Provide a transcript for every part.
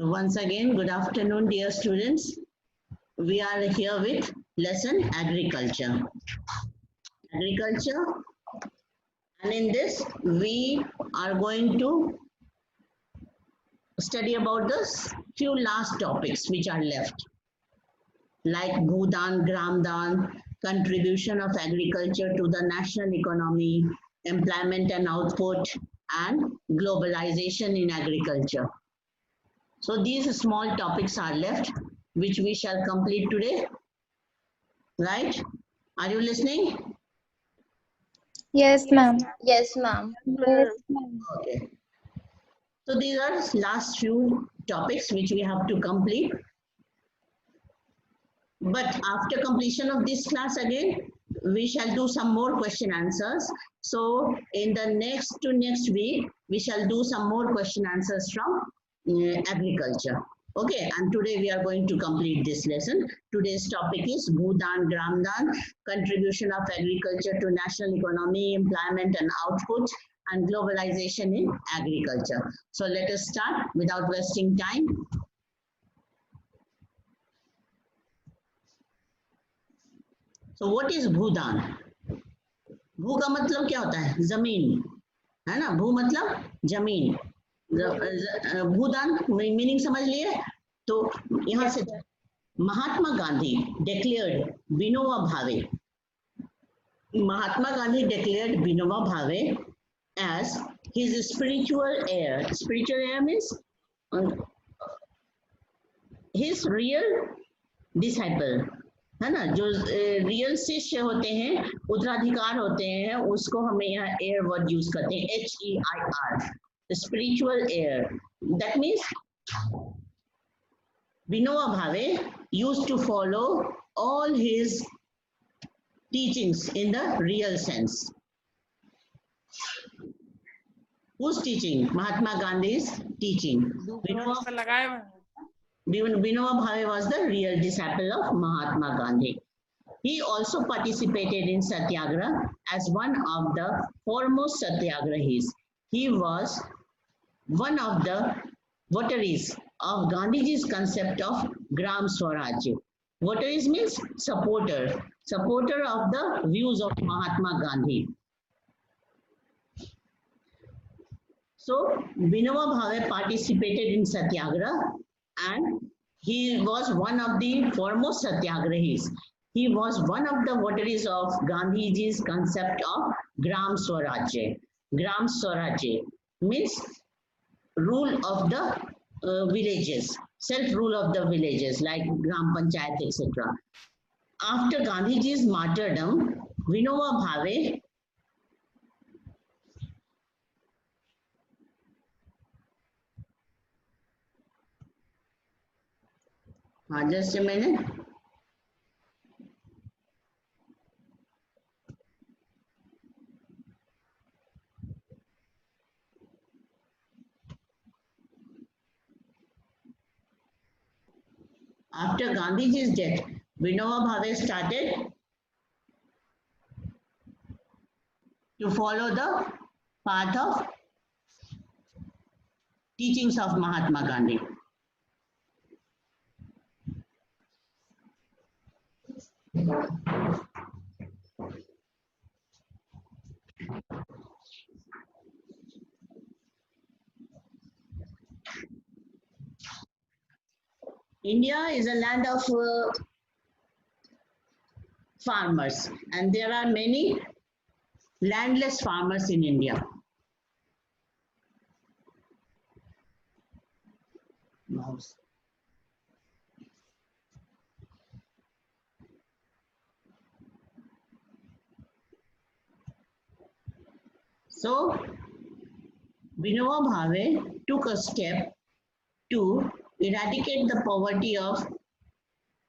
Once again, good afternoon, dear students. We are here with lesson agriculture. Agriculture, and in this, we are going to study about the few last topics which are left, like Bhudan, Gramdan, contribution of agriculture to the national economy, employment and output, and globalization in agriculture. So these small topics are left, which we shall complete today. Right? Are you listening? Yes, ma'am. Yes, ma'am. Yes, ma'am. Okay. So these are last few topics which we have to complete. But after completion of this class again, we shall do some more question answers. So in the next week, we shall do some more question answers from agriculture. Okay, and today we are going to complete this lesson. Today's topic is Bhudan Gramdan, contribution of agriculture to national economy, employment and output, and globalization in agriculture. So let us start without wasting time. So what is Bhudan? भू का मतलब क्या होता है? जमीन, है ना? भू मतलब जमीन. भूदान मीनिंग समझ लिए? तो यहाँ से Mahatma Gandhi declared Vinoba Bhave. Mahatma Gandhi declared Vinoba Bhave as his spiritual heir. Spiritual heir means his real disciple. है ना? जो रियल शिष्य होते हैं, उत्तराधिकार होते हैं, उसको हमें यहाँ एयर वर्ड यूज करते हैं, HEIR, spiritual air. That means Vinoba Bhave used to follow all his teachings in the real sense. Whose teaching? Mahatma Gandhi's teaching. Vinoba Bhave was the real disciple of Mahatma Gandhi. He also participated in Satyagraha as one of the foremost Satyagrahis. He was one of the votaries of Gandhiji's concept of Gram Swaraj. Votaries means supporter of the views of Mahatma Gandhi. So Vinoba Bhave participated in Satyagraha and he was one of the foremost Satyagrahis. He was one of the votaries of Gandhiji's concept of Gram Swaraj. Gram Swaraj means rule of the villages, self-rule of the villages like Gram Panchayat, etc. After Gandhiji's martyrdom, Vinoba Bhave just a minute. After Gandhiji's death, Vinoba Bhave started to follow the path of teachings of Mahatma Gandhi. India is a land of farmers, and there are many landless farmers in India. So, Vinoba Bhave took a step to eradicate the poverty of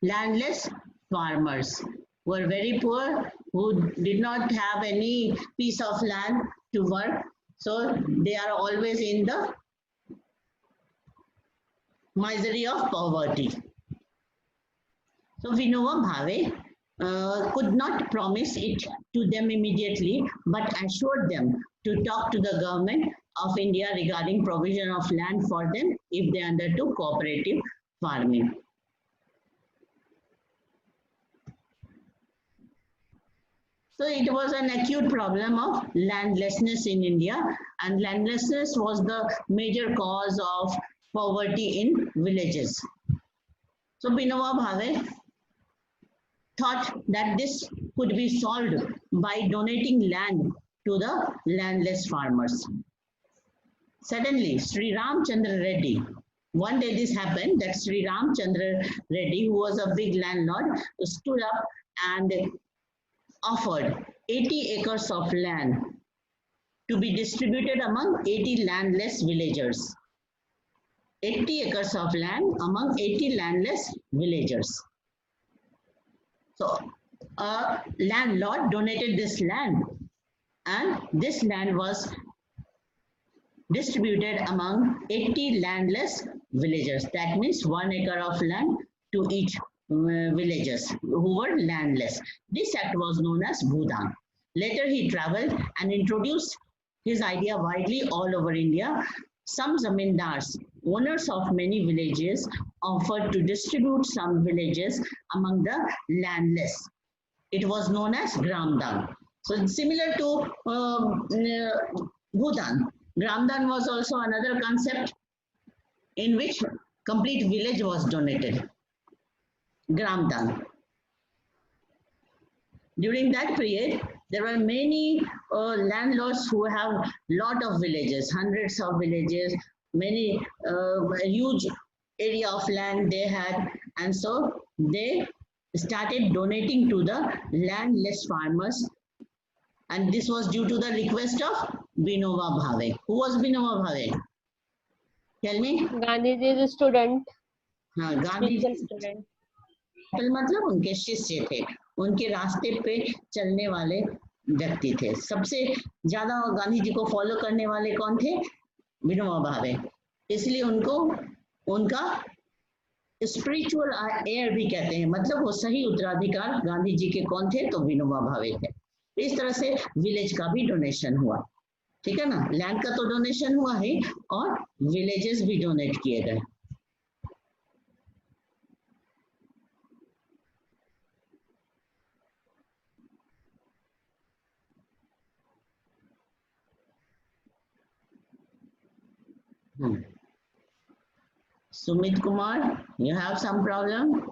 landless farmers who were very poor, who did not have any piece of land to work. So they are always in the misery of poverty. So Vinoba Bhave could not promise it to them immediately, but assured them to talk to the government of India regarding provision of land for them if they undertook cooperative farming. So it was an acute problem of landlessness in India, and landlessness was the major cause of poverty in villages. So Vinoba Bhave thought that this could be solved by donating land to the landless farmers. Suddenly, Sri Ramchandra Reddy, one day this happened that Sri Ramchandra Reddy, who was a big landlord, stood up and offered 80 acres of land to be distributed among 80 landless villagers. 80 acres of land among 80 landless villagers. So a landlord donated this land, and this land was distributed among 80 landless villagers. That means 1 acre of land to each villagers who were landless. This act was known as Bhudan. Later he traveled and introduced his idea widely all over India. Some zamindars, owners of many villages, offered to distribute some villages among the landless. It was known as Gramdan. So similar to Bhutan, Gramdan was also another concept in which complete village was donated. Gramdan. During that period, there were many landlords who have lot of villages, hundreds of villages, many huge area of land they had, and so they started donating to the landless farmers, and this was due to the request of Vinoba Bhave. Who was Vinoba Bhave? Tell me. Gandhi is a student. हाँ, Gandhi Spiritual student. मतलब उनके शिष्य थे, उनके रास्ते पे चलने वाले व्यक्ति थे। सबसे ज्यादा गांधी जी को फॉलो करने वाले कौन थे? विनोबा भावे। इसलिए उनको उनका स्पिरिचुअल एयर भी कहते हैं, मतलब वो सही उत्तराधिकार गांधी जी के कौन थे? तो विनोबा भावे थे। इस तरह से विलेज का भी डोनेशन हुआ, ठीक है ना। लैंड का तो डोनेशन हुआ है और विलेजेस भी डोनेट किए गए। Sumit Kumar, you have some problem?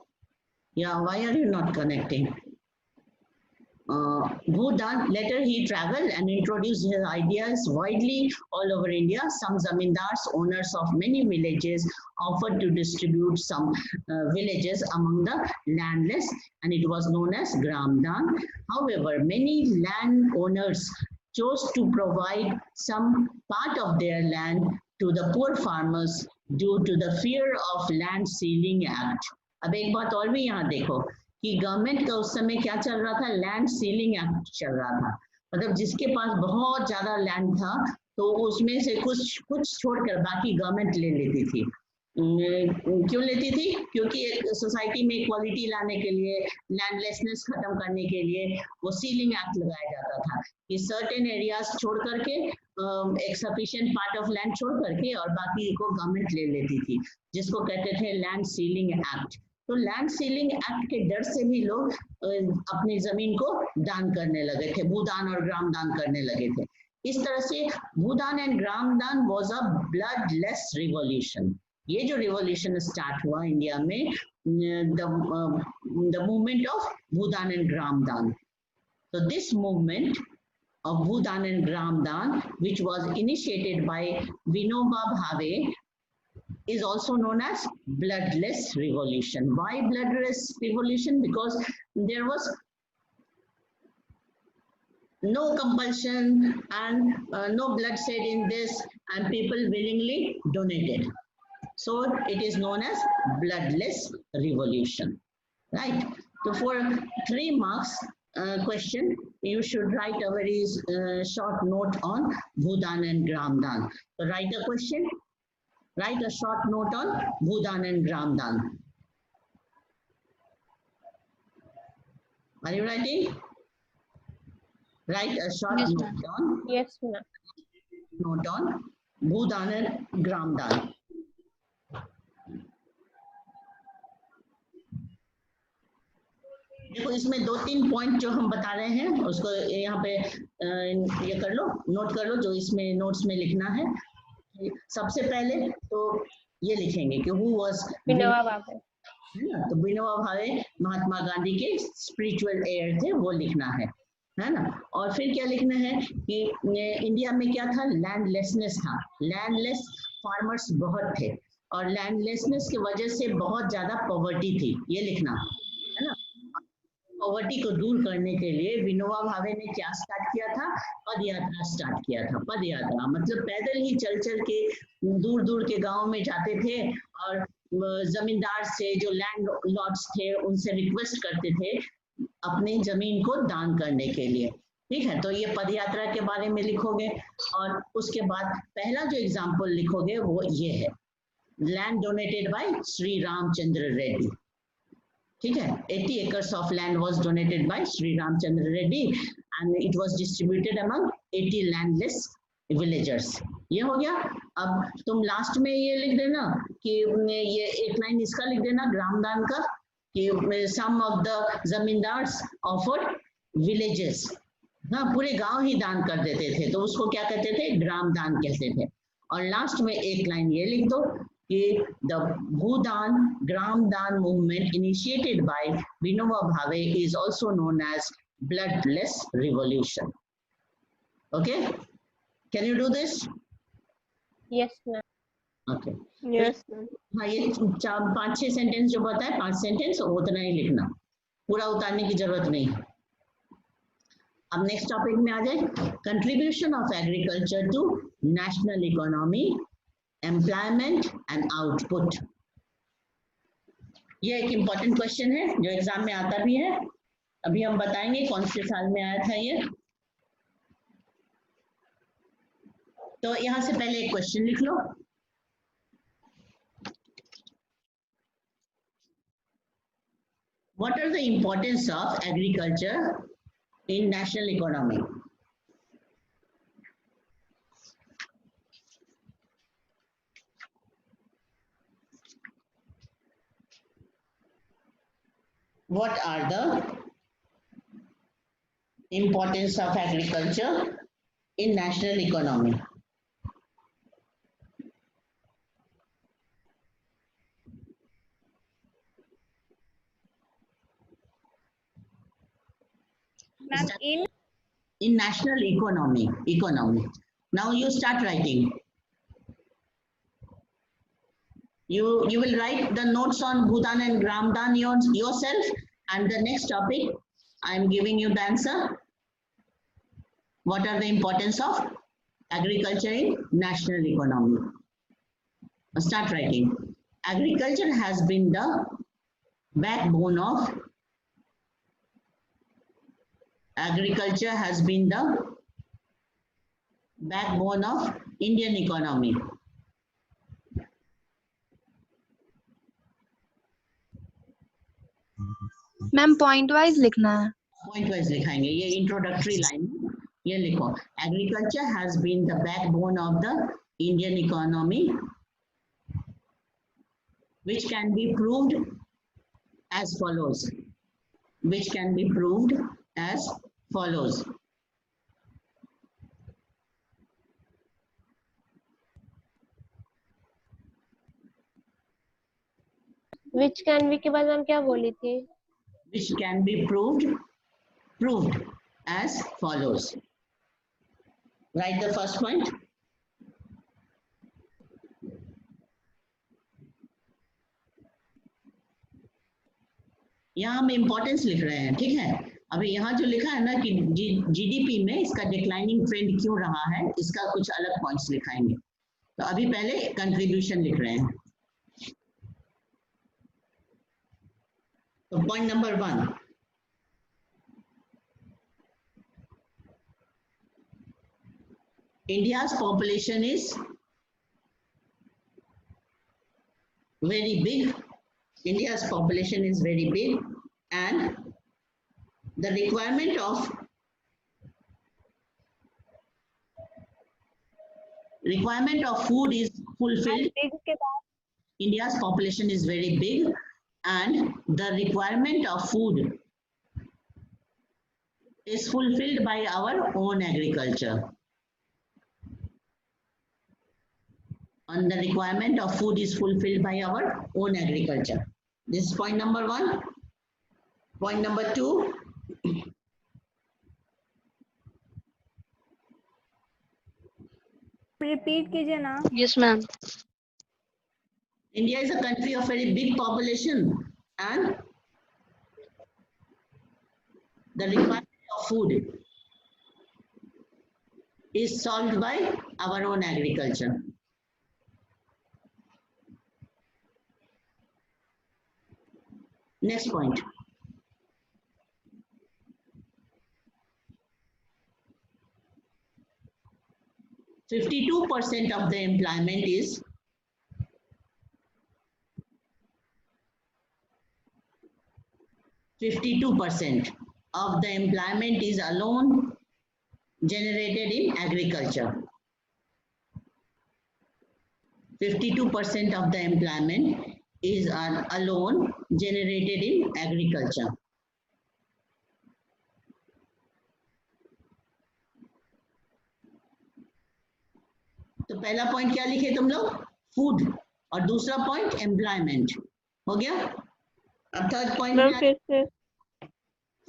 Yeah, why are you not connecting? Bhudan, later he traveled and introduced his ideas widely all over India. Some zamindars, owners of many villages, offered to distribute some villages among the landless, and it was known as Gramdan. However, many landowners chose to provide some part of their land to the poor farmers due to the fear of Land Sealing Act. अब एक बात और भी यहाँ देखो कि government का उस समय क्या चल रहा था? लैंड सीलिंग एक्ट चल रहा था। मतलब जिसके पास बहुत ज्यादा लैंड था तो उसमें से कुछ छोड़कर बाकी गवर्नमेंट ले लेती थी। क्यों लेती थी? क्योंकि एक सोसाइटी में इक्वालिटी लाने के लिए, लैंडलेसनेस खत्म करने के लिए वो सीलिंग एक्ट लगाया जाता था कि सर्टेन एरियाज छोड़ करके एक सफिशिएंट पार्ट ऑफ लैंड छोड़ करके और बाकी को गवर्नमेंट ले लेती थी, जिसको कहते थे लैंड सीलिंग एक्ट। तो लैंड सीलिंग एक्ट के डर से भी लोग अपनी जमीन को दान करने लगे थे, भूदान और ग्राम दान करने लगे थे। इस तरह से भूदान एंड ग्राम दान वाज अ ब्लडलेस रिवॉल्यूशन। ये जो रिवॉल्यूशन स्टार्ट हुआ इंडिया में, the movement of Bhoodan and Gramdan. So this movement of Bhudan and Gramdan, which was initiated by Vinoba Bhave, is also known as bloodless revolution. Why bloodless revolution? Because there was no compulsion and no bloodshed in this, and people willingly donated. So it is known as bloodless revolution, right? So for 3 marks question, you should write a very short note on Bhudan and Gramdan. So write a question, write a short note on Bhudan and Gramdan. Are you writing? Write a short Yes, note on. Yes, ma'am. Note on Bhoodan and Gramdan. देखो इसमें 2-3 point जो हम बता रहे हैं उसको यहाँ पे ये कर लो, नोट कर लो जो इसमें नोट्स में लिखना है। सबसे पहले तो ये लिखेंगे कि हु वाज विनोबा भावे। है ना, तो विनोबा भावे महात्मा गांधी के स्पिरिचुअल एयर थे, वो लिखना है ना। और फिर क्या लिखना है कि इंडिया में क्या था, लैंडलेसनेस था, लैंडलेस फार्मर्स बहुत थे और लैंडलेसनेस की वजह से बहुत ज्यादा पॉवर्टी थी, ये लिखना है ना। पॉवर्टी को दूर करने के लिए विनोबा भावे ने क्या स्टार्ट किया था, पद यात्रा स्टार्ट किया था। पद यात्रा मतलब पैदल ही चल चल के दूर दूर के गांव में जाते थे और जमींदार से, जो लैंड लॉर्ड्स थे, उनसे रिक्वेस्ट करते थे अपनी जमीन को दान करने के लिए। ठीक है, तो ये पद यात्रा के बारे में लिखोगे और उसके बाद पहला जो एग्जाम्पल लिखोगे वो ये है, land donated bye Shri Ramchandra Reddy. ठीक है, 80 acres of land was donated by Sri Ramchandra Reddy and it was distributed among 80 landless villagers। ये हो गया। अब तुम लास्ट में ये लिख देना कि ये एक लाइन इसका लिख देना ग्रामदान का कि some of the zamindars offered villages. हाँ, पूरे गांव ही दान कर देते थे तो उसको क्या कहते थे, ग्रामदान कहते थे। और लास्ट में एक लाइन ये लिख दो कि the Bhudan Gramdan movement initiated by Vinoba Bhave is also known as bloodless revolution। Okay, can you do this? Yes ma'am। Okay, Yes ma'am। हाँ, ये 5-6 सेंटेंस जो बताए, 5 सेंटेंस उतना ही लिखना, पूरा उतारने की जरूरत नहीं। अब नेक्स्ट टॉपिक में आ जाए, contribution of agriculture to national economy, employment and output. ये एक इम्पॉर्टेंट क्वेश्चन है जो एग्जाम में आता भी है। अभी हम बताएंगे कौन से साल में आया था ये। तो यहां से पहले एक क्वेश्चन लिख लो, what are the importance of agriculture in national economy. What are the importance of agriculture in national economy? Ma'am, in national economy. Now you start writing. You will write the notes on Bhutan and Gramdan yourself, and the next topic I am giving you the answer. What are the importance of agriculture in national economy? Start writing. Agriculture has been the backbone of Indian economy. Ma'am point wise लिखना है। Point wise लिखाएंगे, ये introductory line, ये लिखो, agriculture has been the backbone of the Indian economy which can be proved as follows. Which can be proved as follows. Which can be के बाद हम क्या बोली थी? Which can be proved as follows. Write the first point. यहाँ हम importance लिख रहे हैं, ठीक है। अभी यहाँ जो लिखा है ना कि जीडीपी में इसका डिक्लाइनिंग ट्रेंड क्यों रहा है, इसका कुछ अलग पॉइंट्स लिखाएंगे। तो अभी पहले कंट्रीब्यूशन लिख रहे हैं। तो point number 1, India's population is very big. India's population is very big, and the requirement of food is fulfilled. big के बाद India's population is very big and the requirement of food is fulfilled by our own agriculture. And the requirement of food is fulfilled by our own agriculture. This is point number 1. Point number 2. Repeat कीजिए ना. Yes, ma'am. India is a country of very big population and the requirement of food is solved by our own agriculture. Next point. %52% of the employment is alone generated in agriculture. 52% of the employment is alone generated in agriculture. तो पहला point क्या लिखे तुम लोग? Food. और दूसरा point employment. हो गया? अब थर्ड पॉइंट मैम फिर से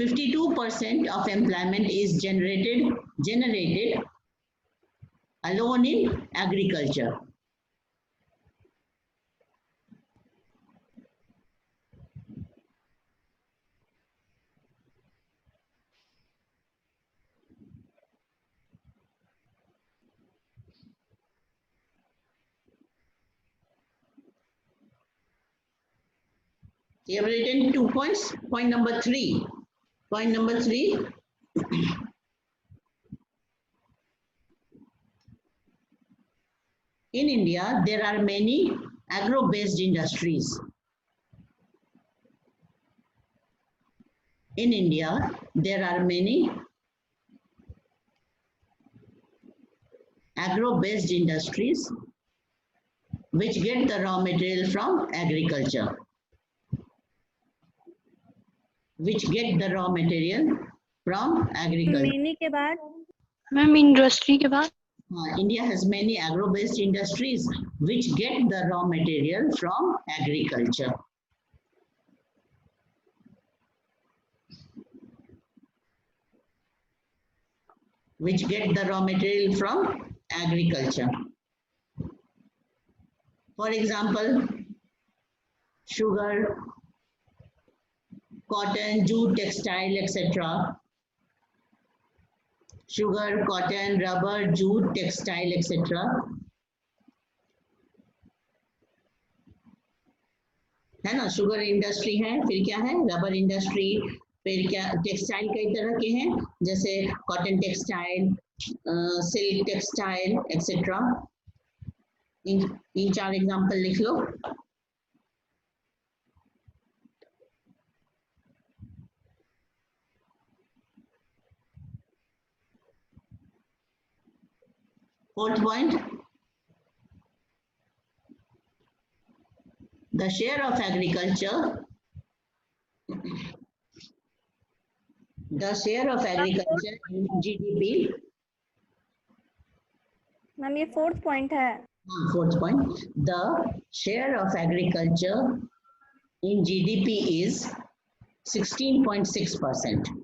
52% of employment is generated alone in agriculture. You have written 2 points. Point number 3. Point number 3. In India, there are many agro-based industries. In India, there are many agro-based industries which get the raw material from agriculture. Which get the raw material from agriculture. Many के बाद Ma'am, industry के बाद. India has many agro-based industries which get the raw material from agriculture. Which get the raw material from agriculture. For example, sugar, cotton, jute, textile, etc. Sugar, cotton, rubber, jute, textile, etc. है ना? Sugar industry है, फिर क्या है? Rubber industry, फिर क्या? Textile कई तरह के हैं, जैसे cotton textile, silk textile, etcetera. इन 4 एग्जाम्पल लिख लो. Fourth point, the share of agriculture, in GDP. Ma'am ये 4th पॉइंट है. Fourth point, the share of agriculture in GDP is 16.6%.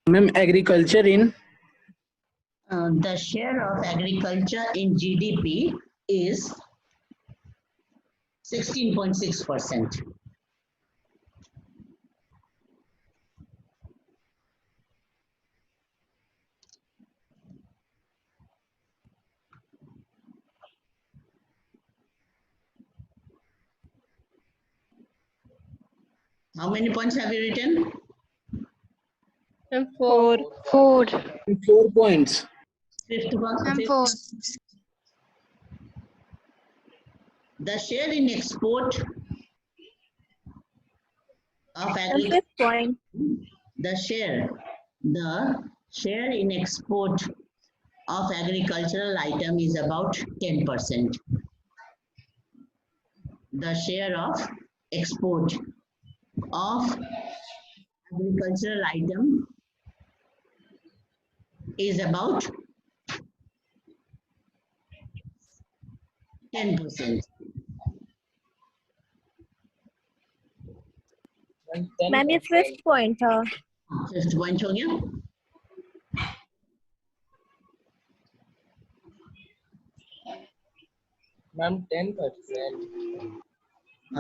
Ma'am, agriculture in The share of agriculture in GDP is 16.6%. How many points have you written? 4. 4. 4 points. Fifth one. Ma'am fifth- 4. The share in export of agriculture. 5th point. The share The share in export of agricultural item is about 10%. The share of export of agricultural item is about 10%. Ma'am ये 5th point था। Fifth point हो गया। Ma'am 10%।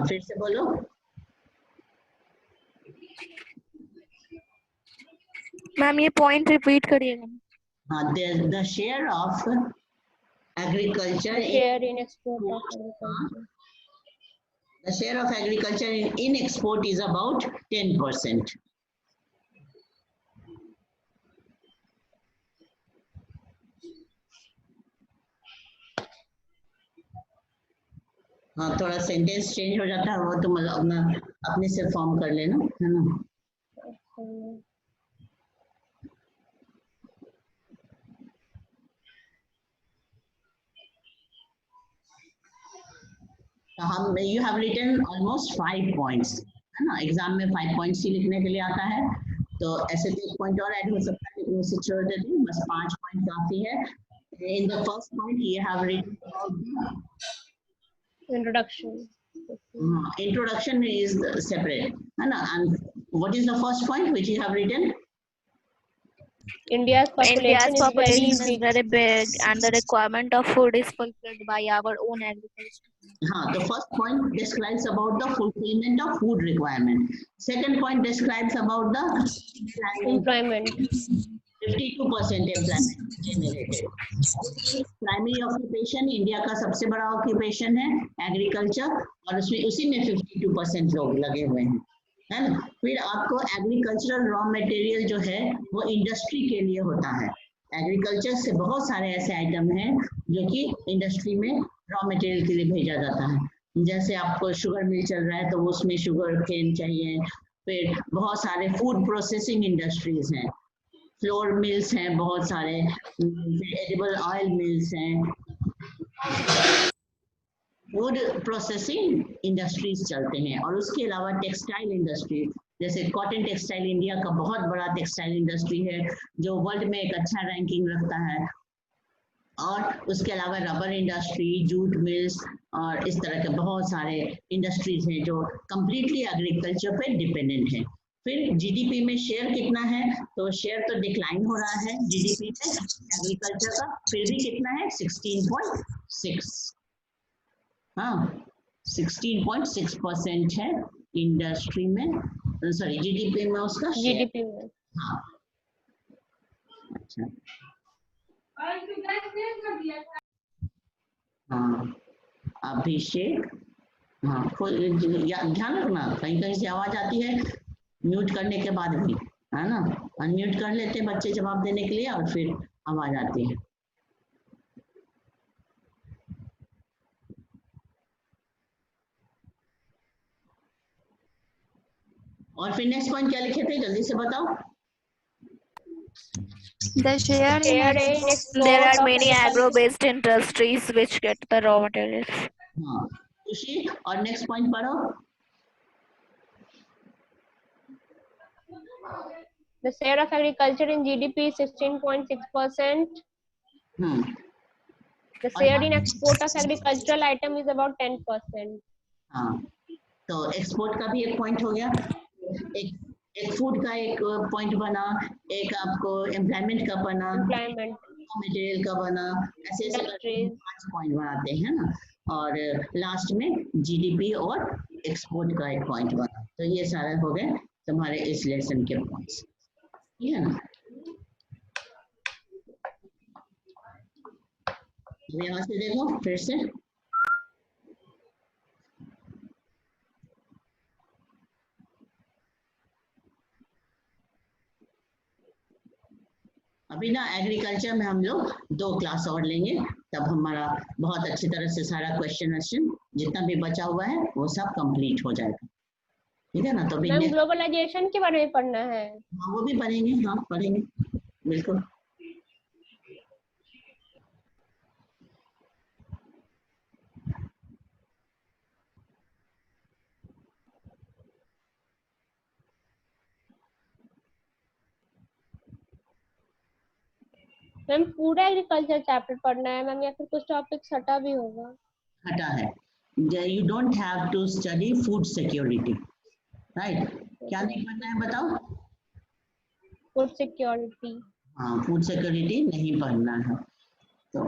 फिर से बोलो। Ma'am ये point repeat करिएगा। हाँ, the share of agriculture share in export of agriculture. the share of agriculture in export is about 10%. हाँ, थोड़ा सेंटेंस चेंज हो जाता है, वो तुम अपना अपने से फॉर्म कर लेना, है ना। तो हम you have written almost 5 points, है ना। एग्जाम में 5 पॉइंट्स ही लिखने के लिए आता है, तो ऐसे तो 1 पॉइंट और ऐड हो सकता है, लेकिन उसे छोड़ देते हैं, बस 5 पॉइंट काफी है। In the first point you have written introduction. introduction is separate, है ना। And what is the first point which you have written? India's population is very big and the requirement of food is fulfilled by our own agriculture. हाँ, the first point describes about the fulfillment of food requirement. Second point describes about the employment. 52% employment generated. Primary occupation India का सबसे बड़ा occupation है agriculture, और उसमें उसी में 52% लोग लगे हुए हैं, है ना। फिर आपको एग्रीकल्चरल रॉ मटेरियल जो है वो इंडस्ट्री के लिए होता है। एग्रीकल्चर से बहुत सारे ऐसे आइटम हैं जो कि इंडस्ट्री में रॉ मटेरियल के लिए भेजा जाता है। जैसे आपको शुगर मिल चल रहा है तो उसमें शुगर केन चाहिए। फिर बहुत सारे फूड प्रोसेसिंग इंडस्ट्रीज हैं, फ्लोर मिल्स हैं बहुत सारे, एडिबल ऑयल मिल्स हैं, फूड प्रोसेसिंग इंडस्ट्रीज चलते हैं। और उसके अलावा टेक्सटाइल इंडस्ट्री, जैसे कॉटन टेक्सटाइल इंडिया का बहुत बड़ा टेक्सटाइल इंडस्ट्री है जो वर्ल्ड में एक अच्छा रैंकिंग रखता है। और उसके अलावा रबर इंडस्ट्री, जूट मिल्स और इस तरह के बहुत सारे इंडस्ट्रीज हैं जो कंप्लीटली एग्रीकल्चर पे डिपेंडेंट है। फिर जीडीपी में शेयर कितना है, तो शेयर तो डिक्लाइन हो रहा है जीडीपी में एग्रीकल्चर का, फिर भी कितना है 16.6, हाँ 16.6% है इंडस्ट्री में, सॉरी जीडीपी में उसका जीडीपी में। हाँ, अच्छा, हाँ अभिषेक, हाँ ध्यान रखना कहीं कहीं से आवाज आती है म्यूट करने के बाद भी, है ना। अनम्यूट कर लेते हैं बच्चे जवाब देने के लिए और फिर आवाज आती है। और फिर नेक्स्ट पॉइंट क्या लिखे थे, जल्दी से बताओ। The share in export there are many agro-based industries which get the raw materials. हाँ खुशी, और नेक्स्ट पॉइंट पढ़ो। The share of agriculture in GDP is 16.6%. The share in export of agricultural item is about 10%. हाँ, तो export का भी एक point हो गया, एक फूड का एक पॉइंट बना, एक आपको एम्प्लॉयमेंट का बना, मटेरियल का बना, ऐसे ऐसे 5 पॉइंट बनाते हैं ना। और लास्ट में जीडीपी और एक्सपोर्ट का एक पॉइंट बना। तो ये सारे हो गए तुम्हारे इस लेसन के पॉइंट्स, ठीक है ना। यहाँ से देखो फिर से, अभी ना एग्रीकल्चर में हम लोग 2 क्लास और लेंगे, तब हमारा बहुत अच्छी तरह से सारा क्वेश्चन जितना भी बचा हुआ है वो सब कंप्लीट हो जाएगा। ठीक है ना। तो मैम बिजनेस, ग्लोबलाइजेशन के बारे में पढ़ना है। हाँ वो भी पढ़ेंगे, हाँ पढ़ेंगे बिल्कुल। मैम पूरा एग्रीकल्चर चैप्टर पढ़ना है मैम, या फिर कुछ टॉपिक हटा भी होगा? हटा है, you don't have to study food security, right. क्या नहीं पढ़ना है बताओ? Food security. हाँ, फूड सिक्योरिटी नहीं पढ़ना है। तो